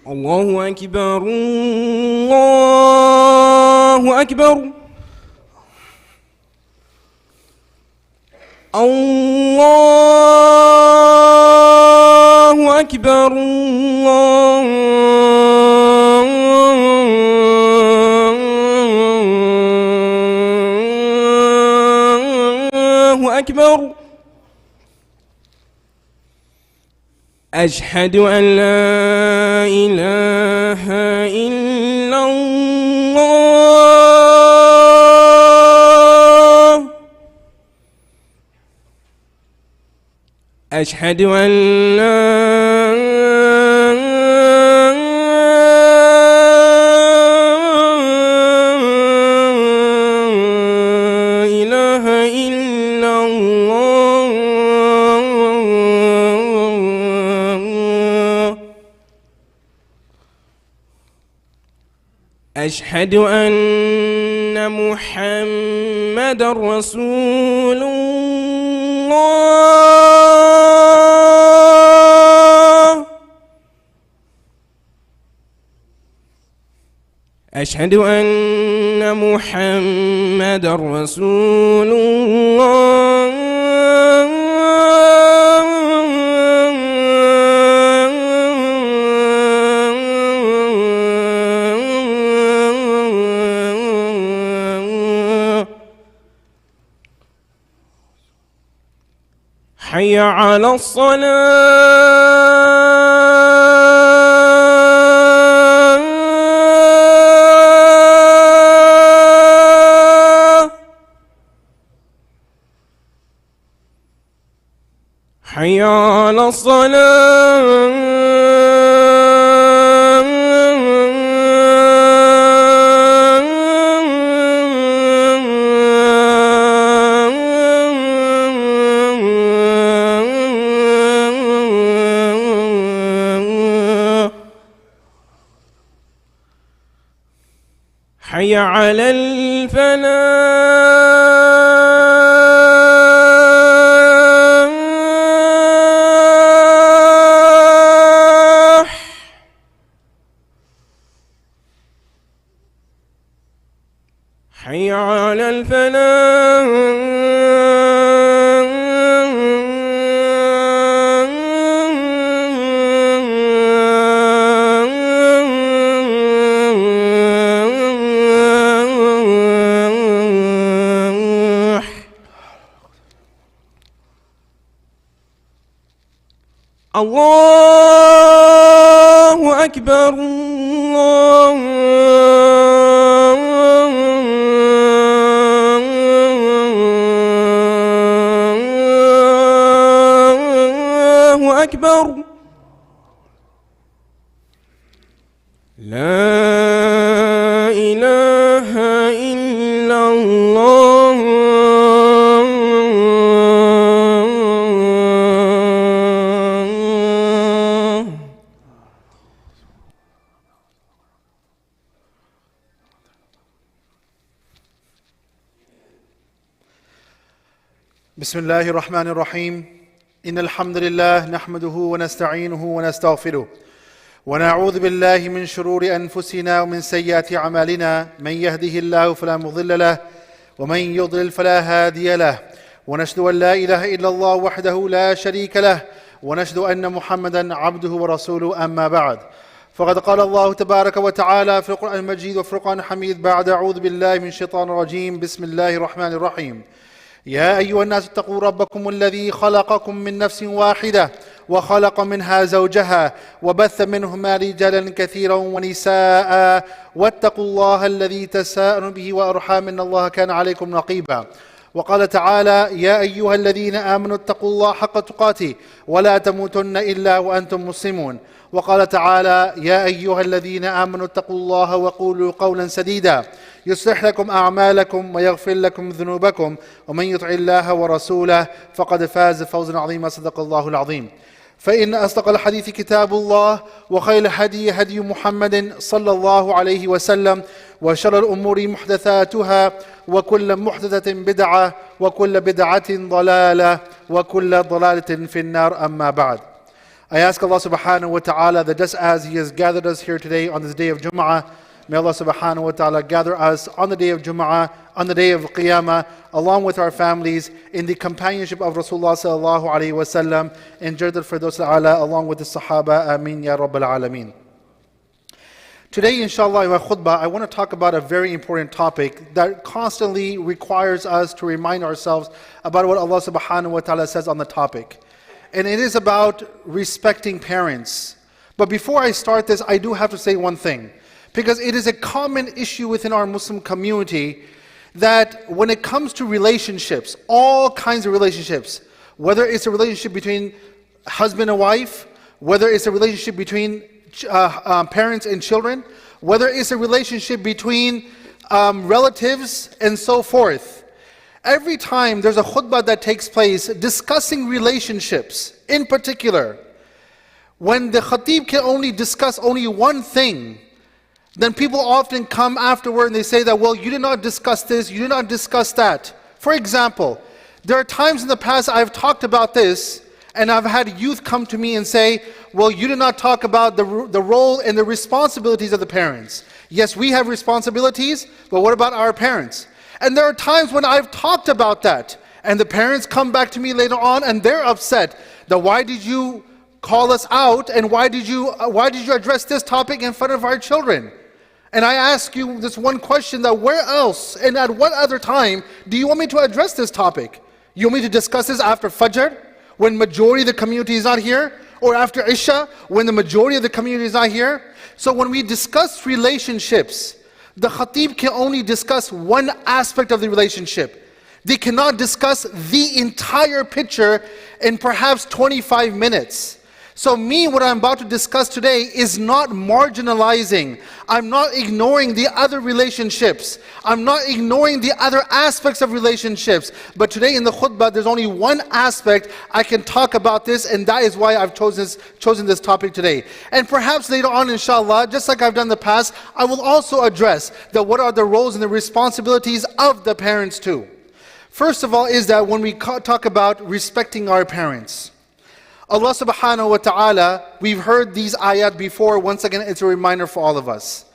الله أكبر الله أكبر الله أكبر الله أكبر أشهد أن لا إله إلا الله أشهد أن لا إله إلا الله أشهد أن محمدًا رسول الله أشهد أن محمدًا رسول الله حي على الصلاة حي على الصلاة حي على الفلاح حي على الفلاح الله أكبر الله أكبر لا إله إلا الله بسم الله الرحمن الرحيم إن الحمد لله نحمده ونستعينه ونستغفره ونعوذ بالله من شرور أنفسنا ومن سيئات أعمالنا من يهده الله فلا مضل له ومن يضلل فلا هادي له ونشهد أن لا إله إلا الله وحده لا شريك له ونشهد أن محمدا عبده ورسوله أما بعد فقد قال الله تبارك وتعالى في القرآن المجيد وفرقان حميد بعد أعوذ بالله من الشيطان الرجيم بسم الله الرحمن الرحيم يا أيها الناس اتقوا ربكم الذي خلقكم من نفس واحدة وخلق منها زوجها وبث منهما رجالا كثيرا ونساء واتقوا الله الذي تساءلون به وأرحام إن الله كان عليكم رقيبا وقال تعالى يا أيها الذين آمنوا اتقوا الله حق تقاته ولا تموتن إلا وأنتم مسلمون وقال تعالى يا أيها الذين آمنوا اتقوا الله وقولوا قولا سديدا يصلح لكم أعمالكم ويغفر لكم ذنوبكم ومن يطع الله ورسوله فقد فاز فوزا عظيما صدق الله العظيم فإن أصدق الحديث كتاب الله وخير الهدي هدي محمد صلى الله عليه وسلم وشر الأمور محدثاتها وكل محدثة بدعة وكل بدعة ضلالة وكل ضلالة في النار أما بعد I ask Allah subhanahu wa ta'ala that just as He has gathered us here today on this day of Jummah, may Allah subhanahu wa ta'ala gather us on the day of Jummah, on the day of Qiyamah, along with our families, in the companionship of Rasulullah sallallahu alayhi wa sallam, in Jannah al-Firdaus al-A'la, along with the Sahaba. Ameen ya Rabbal Alameen. Today, inshallah, in my khutbah, I want to talk about a very important topic that constantly requires us to remind ourselves about what Allah subhanahu wa ta'ala says on the topic. And it is about respecting parents. But before I start this, I do have to say one thing. Because it is a common issue within our Muslim community that when it comes to relationships, all kinds of relationships, whether it's a relationship between husband and wife, whether it's a relationship between parents and children, whether it's a relationship between relatives and so forth. Every time there's a khutbah that takes place discussing relationships in particular, when the khatib can only discuss only one thing, then people often come afterward and they say that, well, you did not discuss this, you did not discuss that. For example, there are times in the past I've talked about this, and I've had youth come to me and say, well, you did not talk about the role and the responsibilities of the parents. Yes, we have responsibilities, but what about our parents? And there are times when I've talked about that, and the parents come back to me later on and they're upset that why did you call us out, and why did you address this topic in front of our children? And I ask you this one question, that where else and at what other time do you want me to address this topic? You want me to discuss this after Fajr, when majority of the community is not here? Or after Isha, when the majority of the community is not here? So when we discuss relationships, the khatib can only discuss one aspect of the relationship. They cannot discuss the entire picture in perhaps 25 minutes. So what I'm about to discuss today is not marginalizing. I'm not ignoring the other relationships. I'm not ignoring the other aspects of relationships. But today in the khutbah, there's only one aspect I can talk about this, and that is why I've chosen this topic today. And perhaps later on, inshallah, just like I've done in the past, I will also address what are the roles and the responsibilities of the parents too. First of all is that when we talk about respecting our parents, Allah subhanahu wa ta'ala, we've heard these ayat before. Once again, it's a reminder for all of us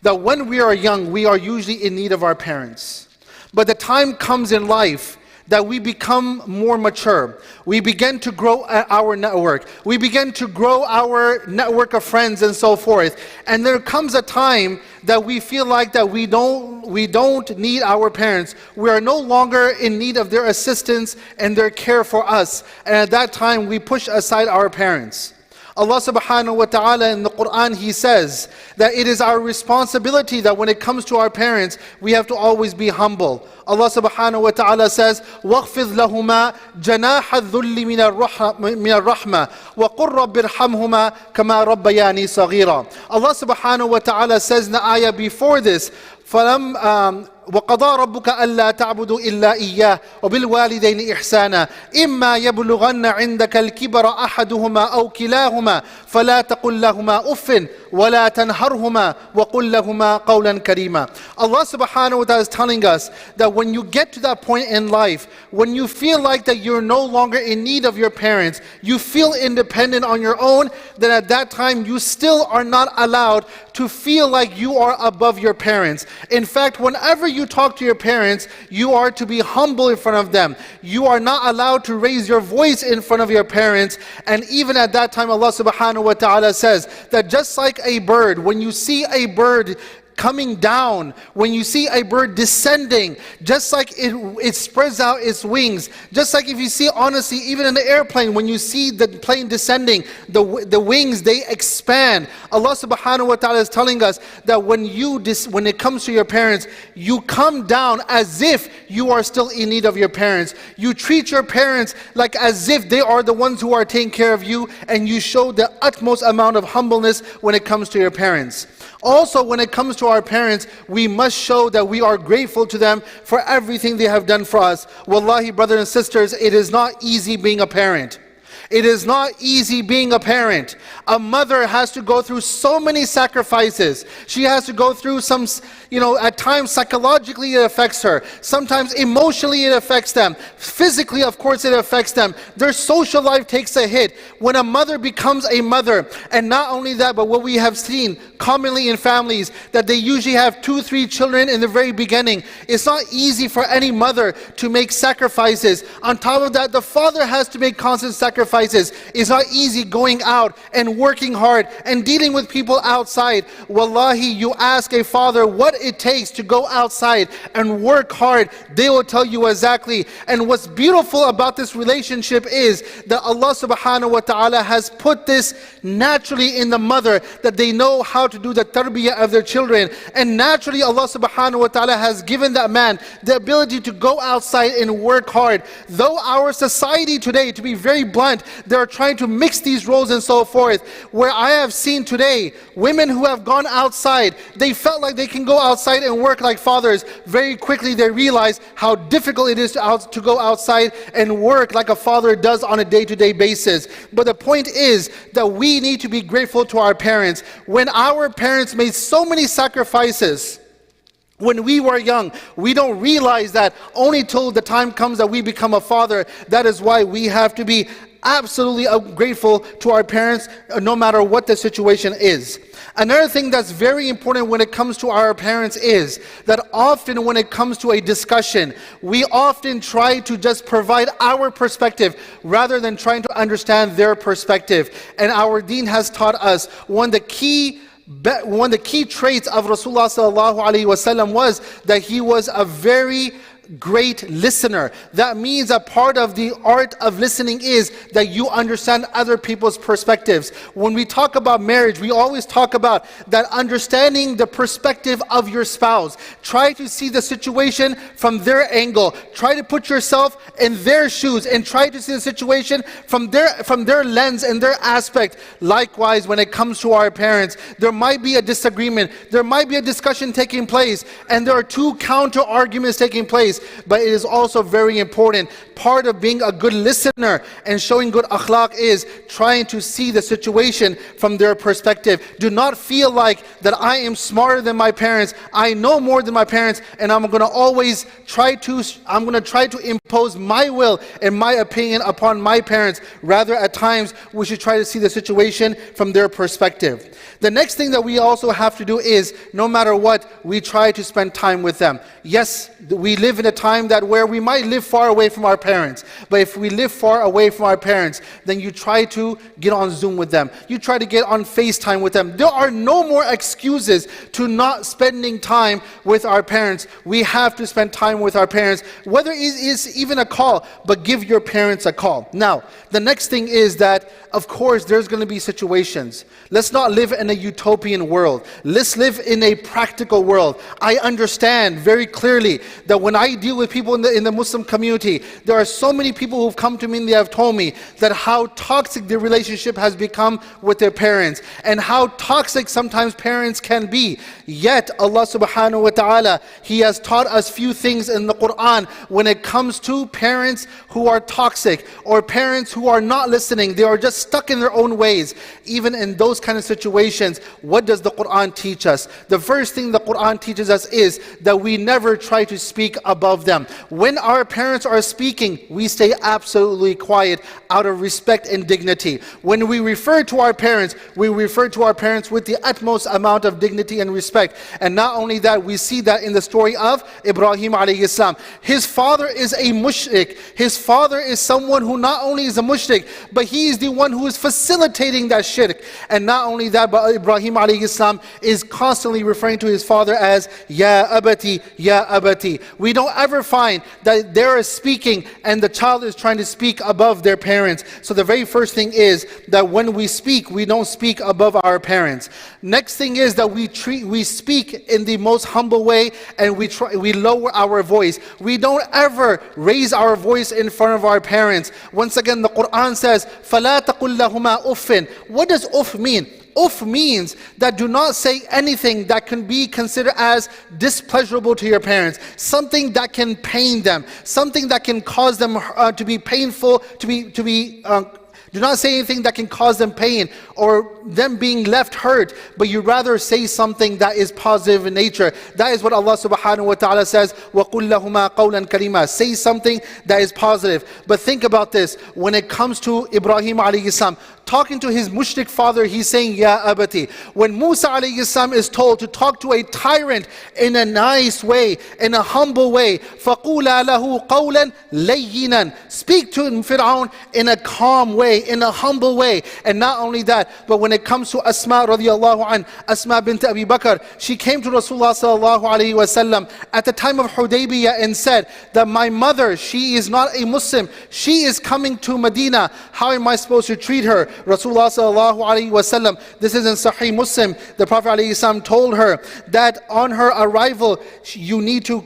that when we are young, we are usually in need of our parents. But the time comes in life that we become more mature. We begin to grow our network. We begin to grow our network of friends and so forth. And there comes a time that we feel like that we don't need our parents. We are no longer in need of their assistance and their care for us. And at that time, we push aside our parents. Allah subhanahu wa ta'ala in the Quran, He says that it is our responsibility that when it comes to our parents, we have to always be humble. Allah subhanahu wa ta'ala says, وَاخْفِضْ لَهُمَا جَنَاحَ الذُّلِّ مِنَ الرَّحْمَةِ وَقُلْ رَبِّ ارْحَمْهُمَا كَمَا رَبَّيَانِي صَغِيرًا. Allah subhanahu wa ta'ala says in the ayah before this, وَقَضَى رَبُّكَ أَلَّا تَعْبُدُوا إِلَّا إِيَّاهُ وَبِالْوَالِدَيْنِ إِحْسَانًا إِمَّا يَبْلُغَنَّ عِنْدَكَ الْكِبَرَ أَحَدُهُمَا أَوْ كِلَاهُمَا فَلَا تَقُلْ لَهُمَا أُفٍّ وَلَا تَنْهَرْهُمَا وَقُلْ لَهُمَا قَوْلًا كَرِيمًا. Allah subhanahu wa ta'ala is telling us that when you get to that point in life, when you feel like that you're no longer in need of your parents, you feel independent on your own, then at that time you still are not allowed to feel like you are above your parents. In fact, whenever you talk to your parents, you are to be humble in front of them. You are not allowed to raise your voice in front of your parents. And even at that time, Allah subhanahu wa ta'ala says that just like a bird, when you see a bird coming down, when you see a bird descending, just like it spreads out its wings, just like if you see, honestly, even in the airplane, when you see the plane descending, the wings, they expand. Allah subhanahu wa ta'ala is telling us that when it comes to your parents, you come down as if you are still in need of your parents. You treat your parents like as if they are the ones who are taking care of you, and you show the utmost amount of humbleness when it comes to your parents. Also, when it comes to our parents, we must show that we are grateful to them for everything they have done for us. Wallahi, brothers and sisters, it is not easy being a parent. It is not easy being a parent. A mother has to go through so many sacrifices. She has to go through some, at times psychologically it affects her. Sometimes emotionally it affects them. Physically, of course, it affects them. Their social life takes a hit. When a mother becomes a mother, and not only that, but what we have seen commonly in families, that they usually have 2, 3 children in the very beginning. It's not easy for any mother to make sacrifices. On top of that, the father has to make constant sacrifices. It's not easy going out and working hard and dealing with people outside. Wallahi, you ask a father what it takes to go outside and work hard, they will tell you exactly. And what's beautiful about this relationship is that Allah subhanahu wa ta'ala has put this naturally in the mother, that they know how to do the tarbiyah of their children. And naturally Allah subhanahu wa ta'ala has given that man the ability to go outside and work hard. Though our society today, to be very blunt, they are trying to mix these roles and so forth, where I have seen today women who have gone outside, they felt like they can go outside and work like fathers. Very quickly they realize how difficult it is to go outside and work like a father does on a day-to-day basis. But the point is that we need to be grateful to our parents. When our parents made so many sacrifices when we were young, we don't realize that only till the time comes that we become a father. That is why we have to be absolutely grateful to our parents, no matter what the situation is. Another thing that's very important when it comes to our parents is that often when it comes to a discussion, we often try to just provide our perspective rather than trying to understand their perspective. And our deen has taught us one of the key traits of Rasulullah sallallahu alaihi wasallam was that he was a very great listener. That means a part of the art of listening is that you understand other people's perspectives. When we talk about marriage, we always talk about that understanding the perspective of your spouse. Try to see the situation from their angle. Try to put yourself in their shoes and try to see the situation from their lens and their aspect. Likewise, when it comes to our parents, there might be a disagreement, there might be a discussion taking place, and there are 2 counter arguments taking place. But it is also very important. Part of being a good listener and showing good akhlaq is trying to see the situation from their perspective. Do not feel like that I am smarter than my parents, I know more than my parents, and I'm going to try to impose my will and my opinion upon my parents. Rather, at times, we should try to see the situation from their perspective. The next thing that we also have to do is, no matter what, we try to spend time with them. Yes, we live in a time where we might live far away from our parents. But if we live far away from our parents, then you try to get on Zoom with them. You try to get on FaceTime with them. There are no more excuses to not spending time with our parents. We have to spend time with our parents, whether it is even a call, but give your parents a call. Now, the next thing is that, of course, there's going to be situations. Let's not live in a utopian world. Let's live in a practical world. I understand very clearly that when I deal with people in the Muslim community, there are so many people who've come to me and they have told me that how toxic their relationship has become with their parents, and how toxic sometimes parents can be. Yet Allah subhanahu wa ta'ala, He has taught us few things in the Quran when it comes to parents who are toxic, or parents who are not listening. They are just stuck in their own ways. Even in those kind of situations, what does the Quran teach us? The first thing the Quran teaches us is that we never try to speak above them. When our parents are speaking, we stay absolutely quiet out of respect and dignity. When we refer to our parents, we refer to our parents with the utmost amount of dignity and respect. And not only that, we see that in the story of Ibrahim alayhi salam. His father is a mushrik. His father is someone who not only is a mushrik, but he is the one who is facilitating that shirk. And not only that, but Ibrahim alayhi salam is constantly referring to his father as Ya Abati, Ya Abati. We don't ever find that there is speaking and the child is trying to speak above their parents. So the very first thing is that when we speak, we don't speak above our parents. Next thing is that we speak in the most humble way, and we lower our voice. We don't ever raise our voice in front of our parents. Once again, the Quran says, فَلَا تَقُلْ لَهُمَا أُفٍّ. What does uff mean? Uff means that do not say anything that can be considered as displeasurable to your parents, something that can pain them, something that can cause them to be painful, Do not say anything that can cause them pain or them being left hurt, but you rather say something that is positive in nature. That is what Allah subhanahu wa ta'ala says, وَقُلْ لَهُمَا قَوْلًا كَرِيمًا. Say something that is positive. But think about this, when it comes to Ibrahim alayhi salam, talking to his mushrik father, he's saying, Ya abati. When Musa alayhi salam is told to talk to a tyrant in a nice way, in a humble way, فَقُولَا لَهُ قَوْلًا لَيِّنًا. Speak to Fir'aun in a calm way, in a humble way. And not only that, but when it comes to Asma radiallahu an, Asma bint Abi Bakr, she came to Rasulullah sallallahu alayhi wa sallam at the time of Hudaybiyah and said that my mother, she is not a Muslim, she is coming to Medina, how am I supposed to treat her? Rasulullah sallallahu alayhi wa sallam, this is in Sahih Muslim, the Prophet alayhi salam told her that on her arrival, you need to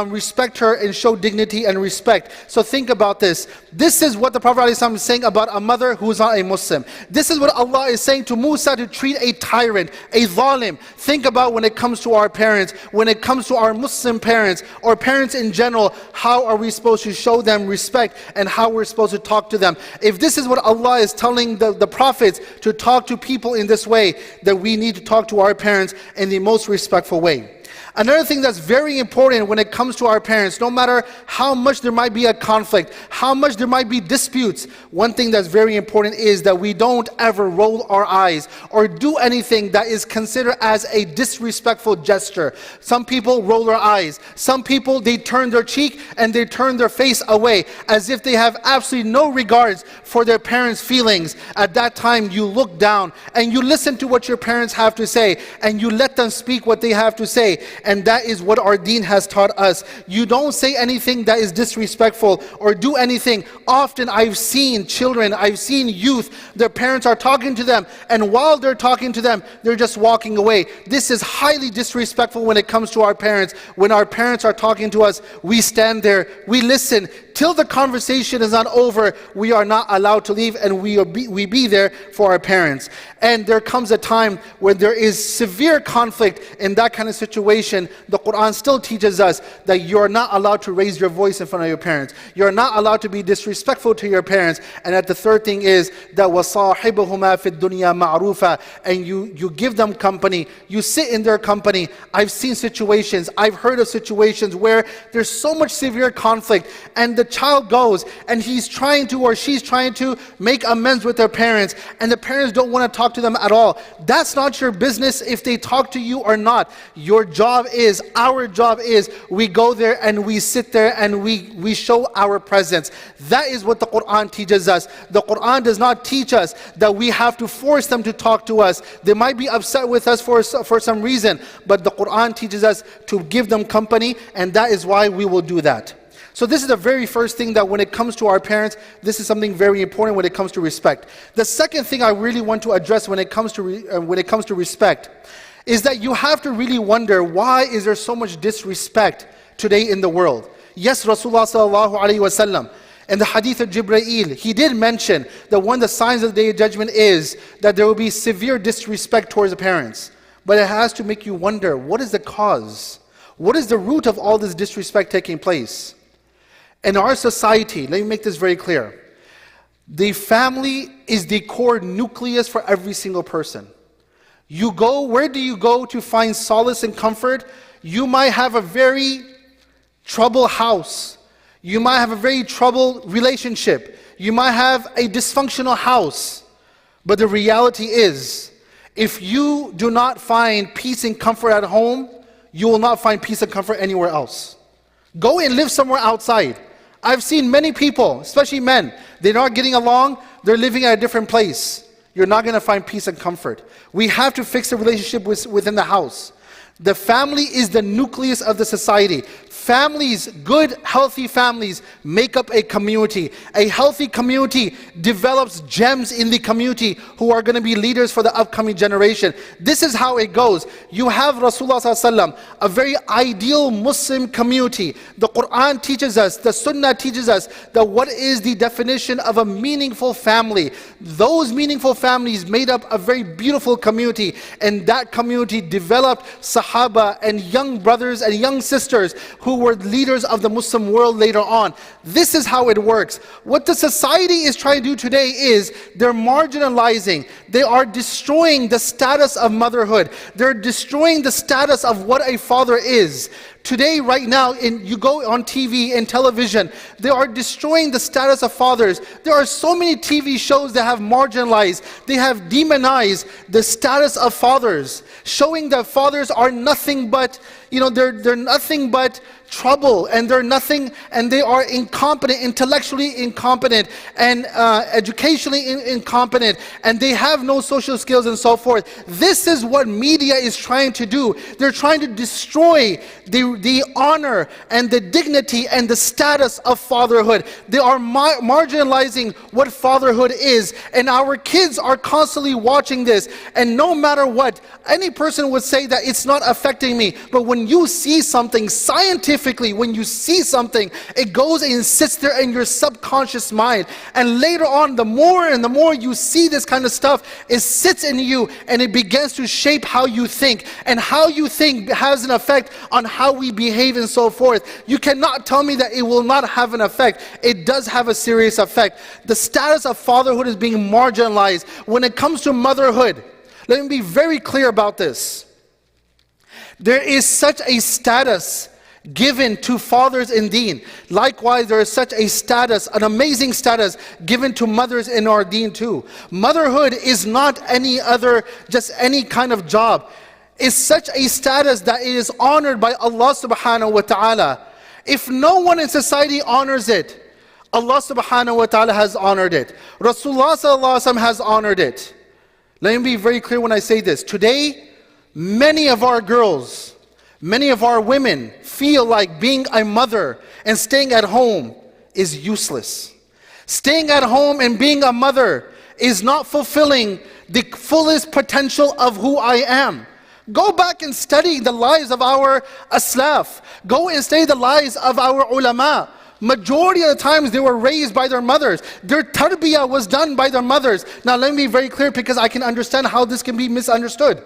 respect her and show dignity and respect. So think about this. This is what the Prophet ﷺ is saying about a mother who is not a Muslim. This is what Allah is saying to Musa, to treat a tyrant, a zalim. Think about when it comes to our parents, when it comes to our Muslim parents, or parents in general, how are we supposed to show them respect and how we're supposed to talk to them. If this is what Allah is telling the prophets to talk to people in this way, then we need to talk to our parents in the most respectful way. Another thing that's very important when it comes to our parents, no matter how much there might be a conflict, how much there might be disputes, one thing that's very important is that we don't ever roll our eyes or do anything that is considered as a disrespectful gesture. Some people roll their eyes. Some people, they turn their cheek and they turn their face away as if they have absolutely no regards for their parents' feelings. At that time, you look down and you listen to what your parents have to say and you let them speak what they have to say. And that is what our deen has taught us. You don't say anything that is disrespectful or do anything. Often I've seen children, I've seen youth, their parents are talking to them, and while they're talking to them, they're just walking away. This is highly disrespectful when it comes to our parents. When our parents are talking to us, we stand there, we listen. Till the conversation is not over, we are not allowed to leave, and we be there for our parents. And there comes a time when there is severe conflict in that kind of situation. The Quran still teaches us that you are not allowed to raise your voice in front of your parents. You are not allowed to be disrespectful to your parents. And the third thing is that وَصَاحِبُهُمَا فِي الدُّنْيَا مَعْرُوفًا, and you give them company, you sit in their company. I've seen situations, I've heard of situations where there's so much severe conflict, and the child goes and he's trying to, or she's trying to make amends with their parents, and the parents don't want to talk to them at all. That's not your business if they talk to you or not. Your job is, our job is, we go there and we sit there and we show our presence. That is what the Quran teaches us. The Quran does not teach us that we have to force them to talk to us. They might be upset with us for some reason, but the Quran teaches us to give them company, and that is why we will do that. So this is the very first thing, that when it comes to our parents, this is something very important when it comes to respect. The second thing I really want to address when it comes to respect is that you have to really wonder, why is there so much disrespect today in the world? Yes, Rasulullah sallallahu alaihi wasallam, in the hadith of Jibreel, he did mention that one of the signs of the Day of Judgment is that there will be severe disrespect towards the parents. But it has to make you wonder, what is the cause? What is the root of all this disrespect taking place? In our society, let me make this very clear. The family is the core nucleus for every single person. You go, where do you go to find solace and comfort? You might have a very troubled house. You might have a very troubled relationship. You might have a dysfunctional house. But the reality is, if you do not find peace and comfort at home, you will not find peace and comfort anywhere else. Go and live somewhere outside. I've seen many people, especially men, they're not getting along, they're living at a different place. You're not going to find peace and comfort. We have to fix the relationship within the house. The family is the nucleus of the society. Families, good, healthy families, make up a community. A healthy community develops gems in the community who are going to be leaders for the upcoming generation. This is how it goes. You have Rasulullah ﷺ, a very ideal Muslim community. The Quran teaches us, the Sunnah teaches us that what is the definition of a meaningful family. Those meaningful families made up a very beautiful community, and that community developed Sahaba and young brothers and young sisters who who were leaders of the Muslim world later on. This is how it works. What the society is trying to do today is they're marginalizing. They are destroying the status of motherhood. They're destroying the status of what a father is. Today, right now, you go on TV and television, they are destroying the status of fathers. There are so many TV shows that have marginalized, they have demonized the status of fathers, showing that fathers are nothing but, they're nothing but trouble, and they're nothing, and they are incompetent, intellectually incompetent, and educationally incompetent, and they have no social skills and so forth. This is what media is trying to do. They're trying to destroy the honor and the dignity and the status of fatherhood. They are marginalizing what fatherhood is, and our kids are constantly watching this, and no matter what, any person would say that it's not affecting me, but when you see something scientifically, when you see something, it goes and sits there in your subconscious mind, and later on, the more and the more you see this kind of stuff, it sits in you, and it begins to shape how you think, and how you think has an effect on how we behave and so forth. You cannot tell me that it will not have an effect. It does have a serious effect. The status of fatherhood is being marginalized. When it comes to motherhood, let me be very clear about this. There is such a status given to fathers in deen. Likewise, there is such a status, an amazing status given to mothers in our deen too. Motherhood is not any other, just any kind of job. It's such a status that it is honored by Allah subhanahu wa ta'ala. If no one in society honors it, Allah subhanahu wa ta'ala has honored it. Rasulullah sallallahu alaihi wasallam has honored it. Let me be very clear when I say this. Today, many of our girls, many of our women feel like being a mother and staying at home is useless. Staying at home and being a mother is not fulfilling the fullest potential of who I am. Go back and study the lives of our aslaf. Go and study the lives of our ulama. Majority of the times they were raised by their mothers. Their tarbiyah was done by their mothers. Now let me be very clear, because I can understand how this can be misunderstood.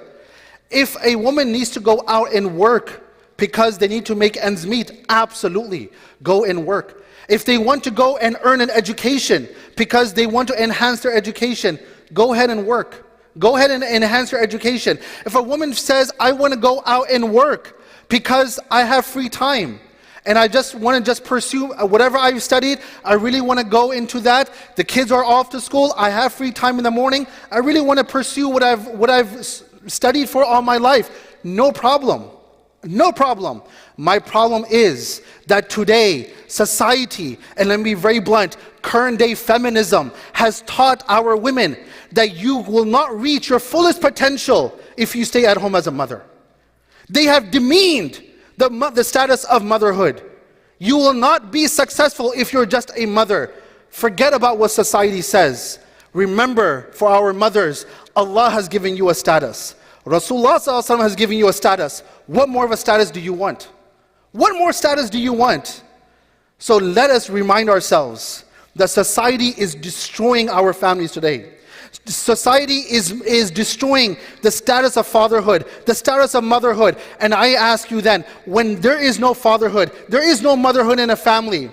If a woman needs to go out and work because they need to make ends meet, absolutely, go and work. If they want to go and earn an education because they want to enhance their education, go ahead and work. Go ahead and enhance your education. If a woman says, I want to go out and work because I have free time, and I just want to pursue whatever I've studied, I really want to go into that. The kids are off to school, I have free time in the morning, I really want to pursue what I've studied for all my life. No problem. No problem. My problem is that today, society, and let me be very blunt, current day feminism has taught our women that you will not reach your fullest potential if you stay at home as a mother. They have demeaned the status of motherhood. You will not be successful if you're just a mother. Forget about what society says. Remember, for our mothers, Allah has given you a status. Rasulullah ﷺ has given you a status. What more of a status do you want? What more status do you want? So let us remind ourselves that society is destroying our families today. Society is destroying the status of fatherhood, the status of motherhood. And I ask you then, when there is no fatherhood, there is no motherhood in a family,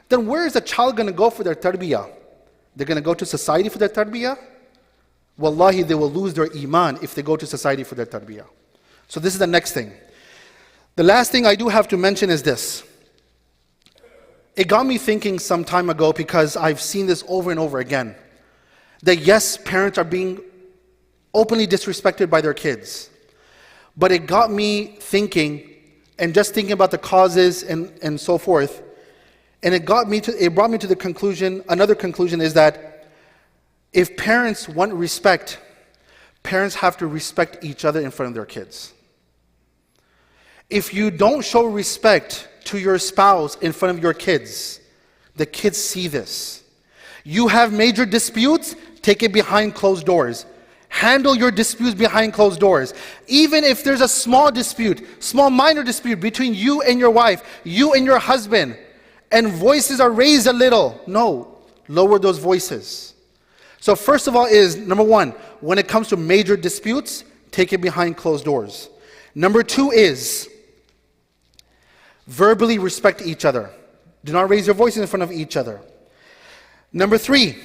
then where is the child going to go for their tarbiyah? They're going to go to society for their tarbiyah? Wallahi, they will lose their iman if they go to society for their tarbiyah. So this is the next thing. The last thing I do have to mention is this. It got me thinking some time ago, because I've seen this over and over again, that yes, parents are being openly disrespected by their kids. But it got me thinking, and just thinking about the causes and so forth, and it brought me to the conclusion, another conclusion is that if parents want respect, parents have to respect each other in front of their kids. If you don't show respect to your spouse in front of your kids, the kids see this. You have major disputes, take it behind closed doors. Handle your disputes behind closed doors. Even if there's a small dispute, small minor dispute between you and your wife, you and your husband, and voices are raised a little, no, lower those voices. So first of all is, number one, when it comes to major disputes, take it behind closed doors. Number two is, Verbally respect each other. Do not raise your voice in front of each other. Number 3,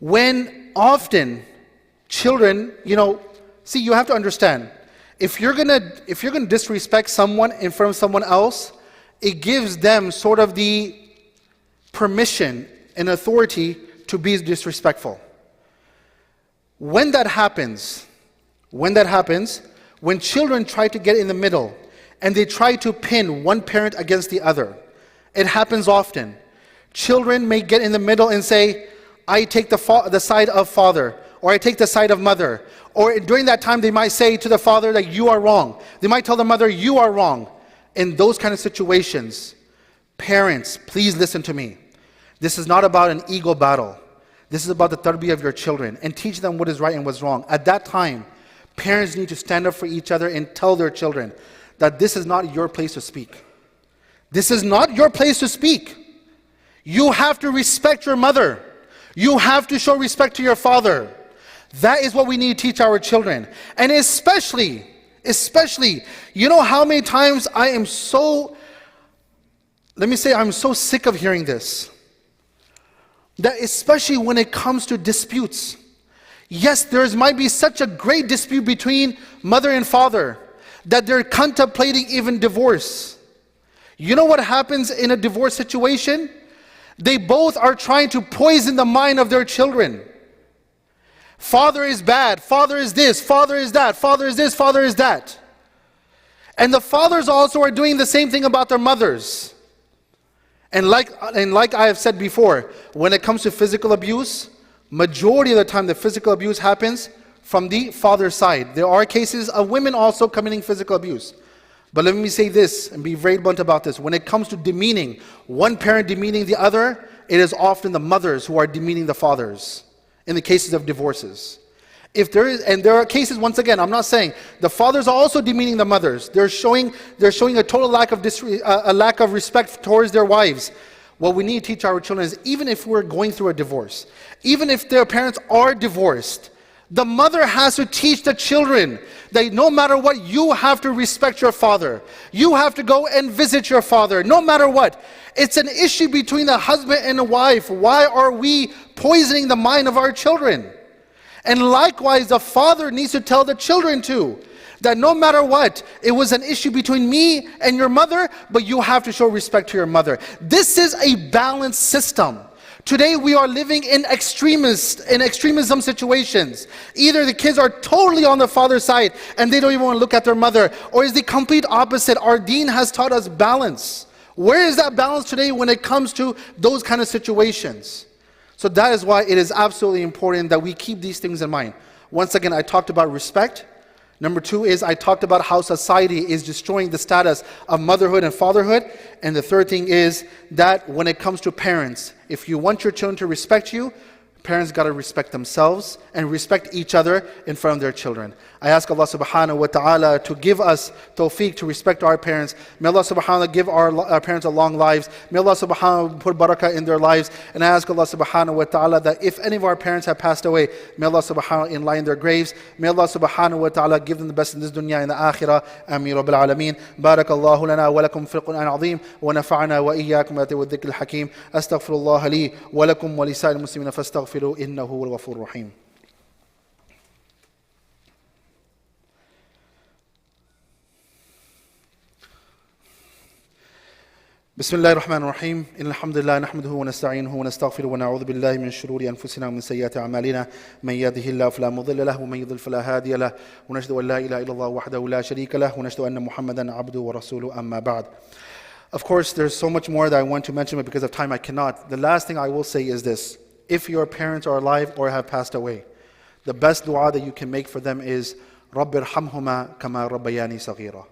when often children, see, you have to understand, if you're gonna disrespect someone in front of someone else, it gives them sort of the permission and authority to be disrespectful. When that happens, when children try to get in the middle and they try to pin one parent against the other, it happens often. Children may get in the middle and say, I take the side of father, or I take the side of mother. Or during that time they might say to the father that you are wrong. They might tell the mother, you are wrong. In those kind of situations, parents, please listen to me. This is not about an ego battle. This is about the tarbiyah of your children and teach them what is right and what's wrong. At that time, parents need to stand up for each other and tell their children that this is not your place to speak. This is not your place to speak. You have to respect your mother. You have to show respect to your father. That is what we need to teach our children. And especially, you know how many times I'm so sick of hearing this. That especially when it comes to disputes. Yes, there might be such a great dispute between mother and father that they're contemplating even divorce. You know what happens in a divorce situation? They both are trying to poison the mind of their children. Father is bad, father is this, father is that, father is this, father is that. And the fathers also are doing the same thing about their mothers. And like I have said before, when it comes to physical abuse, majority of the time the physical abuse happens from the father's side. There are cases of women also committing physical abuse. But let me say this and be very blunt about this. When it comes to demeaning, one parent demeaning the other, it is often the mothers who are demeaning the fathers in the cases of divorces. There are cases, once again, I'm not saying the fathers are also demeaning the mothers. They're showing a total lack of respect towards their wives. What we need to teach our children is, even if we're going through a divorce, even if their parents are divorced, the mother has to teach the children that no matter what, you have to respect your father. You have to go and visit your father, no matter what. It's an issue between the husband and the wife. Why are we poisoning the mind of our children? And likewise, the father needs to tell the children too, that no matter what, it was an issue between me and your mother, but you have to show respect to your mother. This is a balanced system. Today we are living in extremism situations. Either the kids are totally on the father's side and they don't even want to look at their mother, or is the complete opposite. Our deen has taught us balance. Where is that balance today when it comes to those kind of situations? So that is why it is absolutely important that we keep these things in mind. Once again, I talked about respect. Number 2 is I talked about how society is destroying the status of motherhood and fatherhood. And the third thing is that when it comes to parents, if you want your children to respect you, parents got to respect themselves and respect each other in front of their children. I ask Allah subhanahu wa ta'ala to give us tawfiq to respect our parents. May Allah subhanahu wa ta'ala give our parents a long lives. May Allah subhanahu wa ta'ala put barakah in their lives. And I ask Allah subhanahu wa ta'ala that if any of our parents have passed away, may Allah subhanahu wa ta'ala enlighten their graves. May Allah subhanahu wa ta'ala give them the best in this dunya and the akhirah. Ameen Rabbil Alameen. Barakallahu lana wa lakum fil Qur'an azim. Wa nafa'ana wa iyyakum wa dhikr al-hakim. Astaghfirullah li wa lakum wa li sa'il muslimin fastaghfiru innahu huwal ghafurur rahim. بسم الله الرحمن الرحيم إن الحمد لله نحمده ونستعينه ونستغفره ونعوذ بالله من شرور أنفسنا ومن سيئات أعمالنا من يهده الله فلا مضل له ومن يضلل فلا هادي له ونشهد أن لا إله إلا الله وحده لا شريك له ونشهد أن محمدا عبده ورسوله أما بعد. Of course, there's so much more that I want to mention, but because of time I cannot. The last thing I will say is this: if your parents are alive or have passed away, the best dua that you can make for them is رَبِّ ارْحَمْهُمَا كَمَا رَبَّيَانِي صَغِيرًا.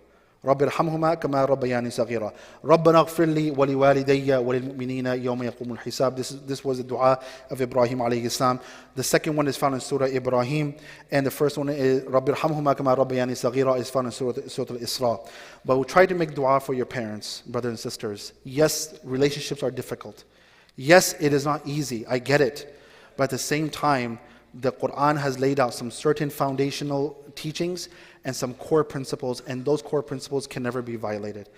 رب ارحمهما كما ربياني صغيرا ربنا اغفر لي ولوالدي وللمؤمنين يوم يقوم الحساب. This was the dua of Ibrahim alayhi salam. The second one is found in Surah Ibrahim, and the first one is رب ارحمهما كما ربياني صغيرا is found in Surah Al-Isra. But we'll try to make dua for your parents, brothers and sisters. Yes, relationships are difficult. Yes, it is not easy. I get it. But at the same time, the Quran has laid out some certain foundational teachings and some core principles, and those core principles can never be violated.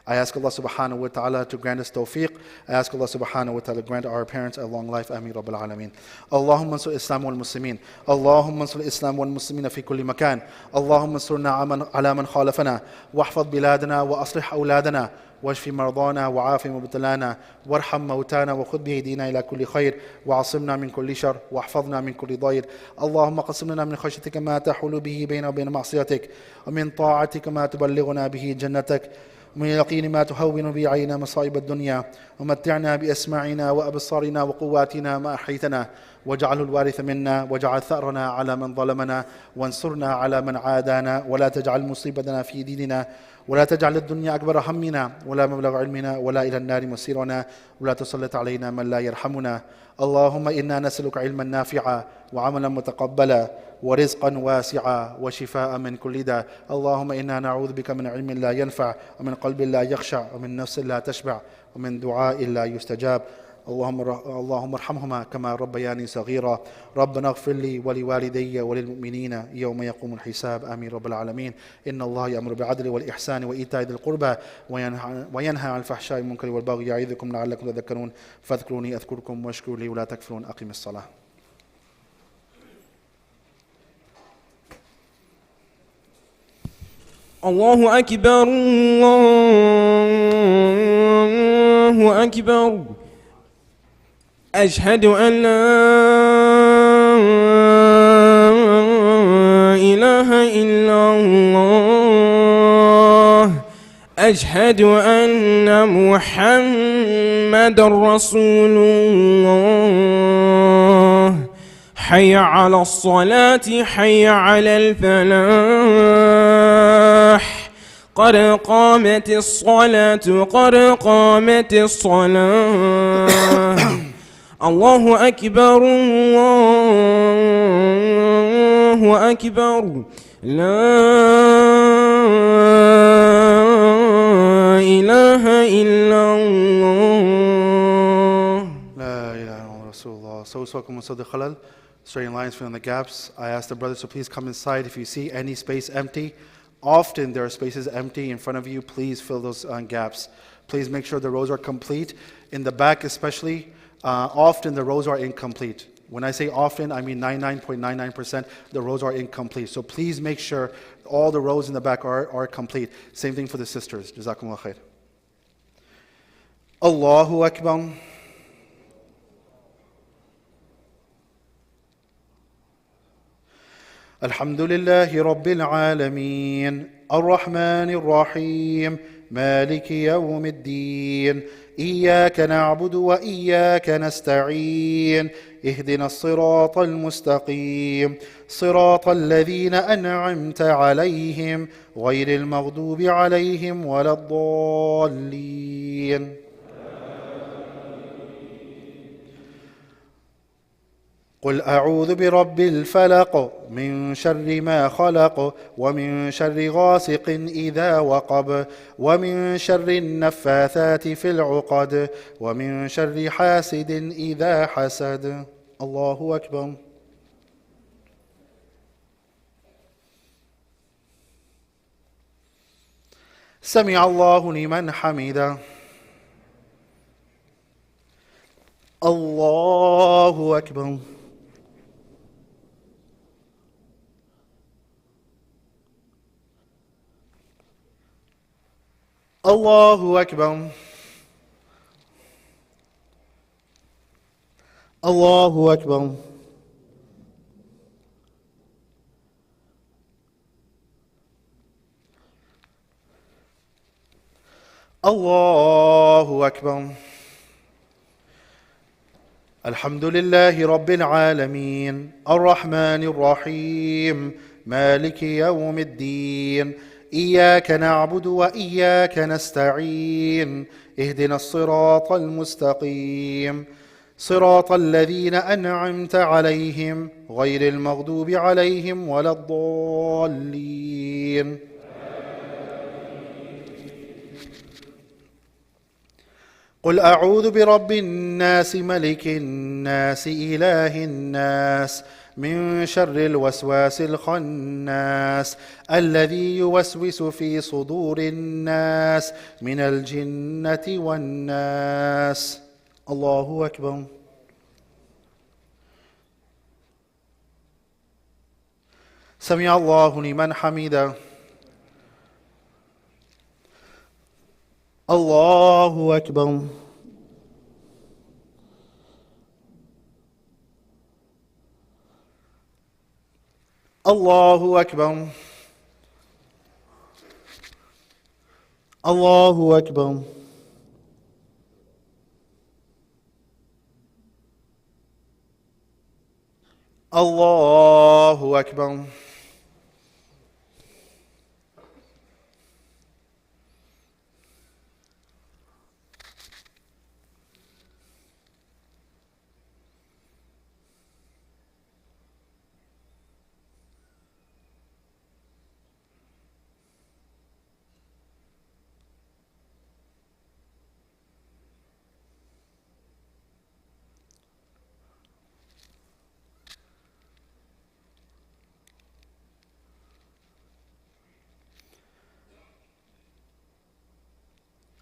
I ask Allah subhanahu wa ta'ala to grant us tawfiq. I ask Allah subhanahu wa ta'ala to grant our parents a long life. Ameen Rabbil Alameen. Allahumma ansur Islam wal Muslimin. Allahumma ansur Islam wal Muslimin fi kulli makan. Allahumma ansurna ala man khalafana. Wahfad biladana wa aslih awladana. واشف مرضانا وعاف مبتلانا وارحم موتانا وخذ بأيدينا إلى كل خير وعصمنا من كل شر واحفظنا من كل ضير. اللهم قسم لنا من خشيتك ما تحول به بيننا وبين معصيتك ومن طاعتك ما تبلغنا به جنتك ومن اليقين ما تهون به علينا مصائب الدنيا ومتعنا بأسماعنا وأبصارنا وقواتنا ما أحيتنا واجعله الوارث منا واجعل ثأرنا على من ظلمنا وانصرنا على من عادانا ولا تجعل مصيبتنا في ديننا ولا تجعل الدنيا أكبر همنا ولا مبلغ علمنا ولا إلى النار مصيرنا ولا تسلط علينا من لا يرحمنا. اللهم إنا نسألك علما نافعا وعملا متقبلا ورزقا واسعا وشفاء من كل داء. اللهم إنا نعوذ بك من علم لا ينفع ومن قلب لا يخشع ومن نفس لا تشبع ومن دعاء لا يستجاب. اللهم ارحمهما كما ربياني صغيرا. ربنا اغفر لي ولوالدي وللمؤمنين يوم يقوم الحساب. آمين رب العالمين. إن الله يأمر بالعدل والإحسان وإيتاء ذي القربى وينهى عن الفحشاء والمنكر والبغي يعظكم لعلكم تذكرون. فاذكروني أذكركم واشكروا لي ولا تكفرون. أقم الصلاة. الله أكبر الله أكبر. أشهد أن لا إله إلا الله. أشهد أن محمد رسول الله. حي على الصلاة حي على الفلاح. قد قامت الصلاة قد قامت الصلاة. الله أكبر الله أكبر. لا إله إلا الله. لا إله إلا الله رسول الله. So welcome to the khalal. Straighten lines, fill in the gaps. I ask the brothers to please come inside. If you see any space empty, often there are spaces empty in front of you. Please fill those gaps. Please make sure the rows are complete. In the back especially, often the rows are incomplete. When I say often, I mean 99.99% the rows are incomplete. So please make sure all the rows in the back are complete. Same thing for the sisters. Jazakumullah khair. Allahu Akbar. الحمد لله رب العالمين الرحمن الرحيم مالك يوم الدين إياك نعبد وإياك نستعين اهدنا الصراط المستقيم صراط الذين أنعمت عليهم غير المغضوب عليهم ولا الضالين. قل أعوذ برب الفلق من شر ما خلق ومن شر غاسق إذا وقب ومن شر النفاثات في العقد ومن شر حاسد إذا حسد. الله أكبر. سمع الله لمن حمده. الله أكبر. الله أكبر. الله أكبر. الله أكبر. الحمد لله رب العالمين الرحمن الرحيم مالك يوم الدين إياك نعبد وإياك نستعين اهدنا الصراط المستقيم صراط الذين أنعمت عليهم غير المغضوب عليهم ولا الضالين. قل أعوذ برب الناس ملك الناس إله الناس من شر الوسواس الخناس الذي يوسوس في صدور الناس من الجنة والناس. الله أكبر. سمع الله لمن حمده. الله أكبر. الله أكبر. الله أكبر. الله أكبر.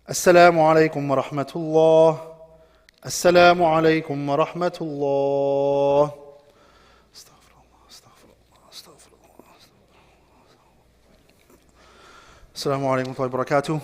السلام عليكم ورحمة الله. السلام عليكم ورحمة الله. استغفر الله استغفر الله استغفر الله. السلام عليكم ورحمة الله وبركاته.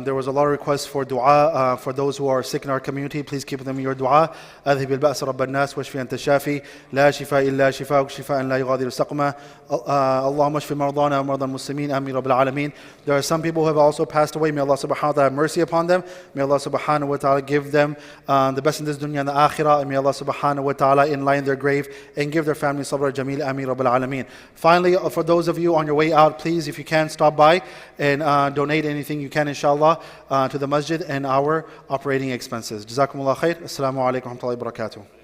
There was a lot of requests for dua for those who are sick in our community. Please keep them in your dua. أذهب البأس رب الناس واشفي أنت الشافي لا شفاء إلا شفاءك شفاء لا يغادر سقما. اللهم اشف مرضانا ومرضى المسلمين آمين رب العالمين. There are some people who have also passed away. May Allah subhanahu wa ta'ala have mercy upon them. May Allah subhanahu wa ta'ala give them the best in this dunya and the akhirah. And may Allah subhanahu wa ta'ala enlighten their grave and give their family sabr jameel ameen rabbil alameen. Finally, for those of you on your way out, please, if you can, stop by and donate anything you can, inshallah, to the masjid and our operating expenses. Jazakumullah khair. Assalamu alaikum wa rahmatullahi wa barakatuh.